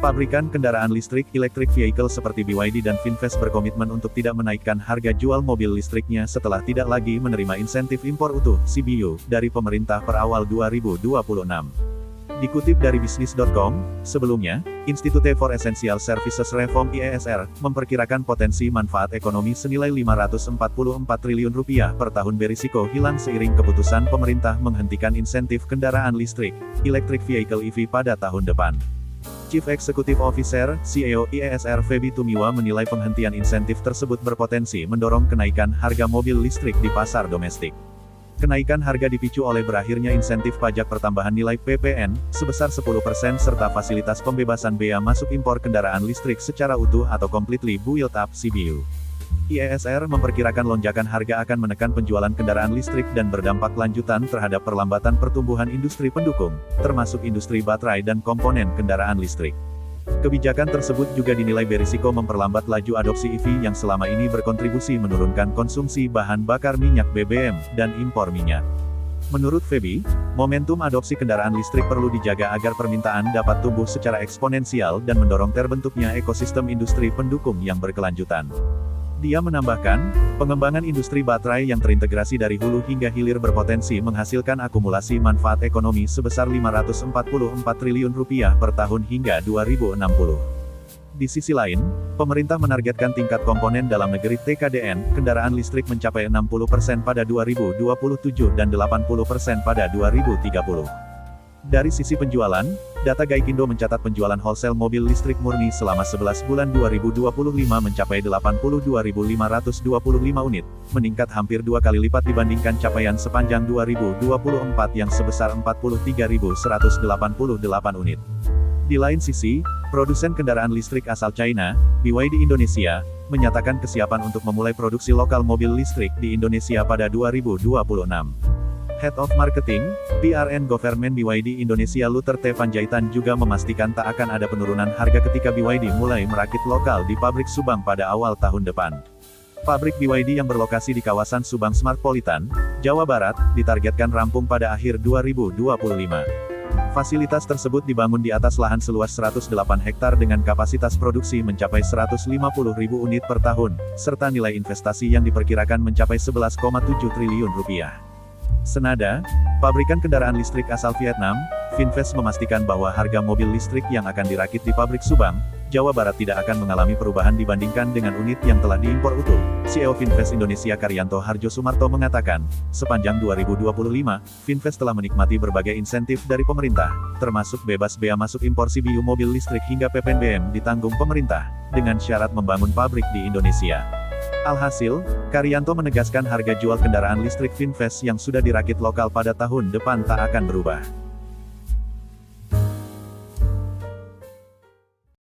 Pabrikan kendaraan listrik electric vehicle seperti BYD dan Finfast berkomitmen untuk tidak menaikkan harga jual mobil listriknya setelah tidak lagi menerima insentif impor utuh (CBU) dari pemerintah per awal 2026. Dikutip dari bisnis.com, sebelumnya, Institute for Essential Services Reform (IESR) memperkirakan potensi manfaat ekonomi senilai Rp544 triliun per tahun berisiko hilang seiring keputusan pemerintah menghentikan insentif kendaraan listrik, electric vehicle EV pada tahun depan. Chief Executive Officer, CEO, IESR Feby Tumiwa menilai penghentian insentif tersebut berpotensi mendorong kenaikan harga mobil listrik di pasar domestik. Kenaikan harga dipicu oleh berakhirnya insentif pajak pertambahan nilai (PPN) sebesar 10% serta fasilitas pembebasan bea masuk impor kendaraan listrik secara utuh atau completely built up (CBU). IESR memperkirakan lonjakan harga akan menekan penjualan kendaraan listrik dan berdampak lanjutan terhadap perlambatan pertumbuhan industri pendukung, termasuk industri baterai dan komponen kendaraan listrik. Kebijakan tersebut juga dinilai berisiko memperlambat laju adopsi EV yang selama ini berkontribusi menurunkan konsumsi bahan bakar minyak BBM, dan impor minyak. Menurut Feby, momentum adopsi kendaraan listrik perlu dijaga agar permintaan dapat tumbuh secara eksponensial dan mendorong terbentuknya ekosistem industri pendukung yang berkelanjutan. Dia menambahkan, pengembangan industri baterai yang terintegrasi dari hulu hingga hilir berpotensi menghasilkan akumulasi manfaat ekonomi sebesar Rp544 triliun per tahun hingga 2060. Di sisi lain, pemerintah menargetkan tingkat komponen dalam negeri (TKDN) kendaraan listrik mencapai 60% pada 2027 dan 80% pada 2030. Dari sisi penjualan, data Gaikindo mencatat penjualan wholesale mobil listrik murni selama 11 bulan 2025 mencapai 82.525 unit, meningkat hampir 2 kali lipat dibandingkan capaian sepanjang 2024 yang sebesar 43.188 unit. Di lain sisi, produsen kendaraan listrik asal China, BYD Indonesia, menyatakan kesiapan untuk memulai produksi lokal mobil listrik di Indonesia pada 2026. Head of Marketing, PR and Government BYD Indonesia Luther T. Panjaitan juga memastikan tak akan ada penurunan harga ketika BYD mulai merakit lokal di pabrik Subang pada awal tahun depan. Pabrik BYD yang berlokasi di kawasan Subang Smartpolitan, Jawa Barat, ditargetkan rampung pada akhir 2025. Fasilitas tersebut dibangun di atas lahan seluas 108 hektar dengan kapasitas produksi mencapai 150.000 unit per tahun, serta nilai investasi yang diperkirakan mencapai Rp11,7 triliun. Senada, pabrikan kendaraan listrik asal Vietnam, Finfast memastikan bahwa harga mobil listrik yang akan dirakit di pabrik Subang, Jawa Barat tidak akan mengalami perubahan dibandingkan dengan unit yang telah diimpor utuh. CEO Finfast Indonesia Karyanto Harjo Sumarto mengatakan, sepanjang 2025, Finfast telah menikmati berbagai insentif dari pemerintah, termasuk bebas bea masuk impor CBU mobil listrik hingga PPNBM ditanggung pemerintah, dengan syarat membangun pabrik di Indonesia. Alhasil, Karyanto menegaskan harga jual kendaraan listrik Finfast yang sudah dirakit lokal pada tahun depan tak akan berubah.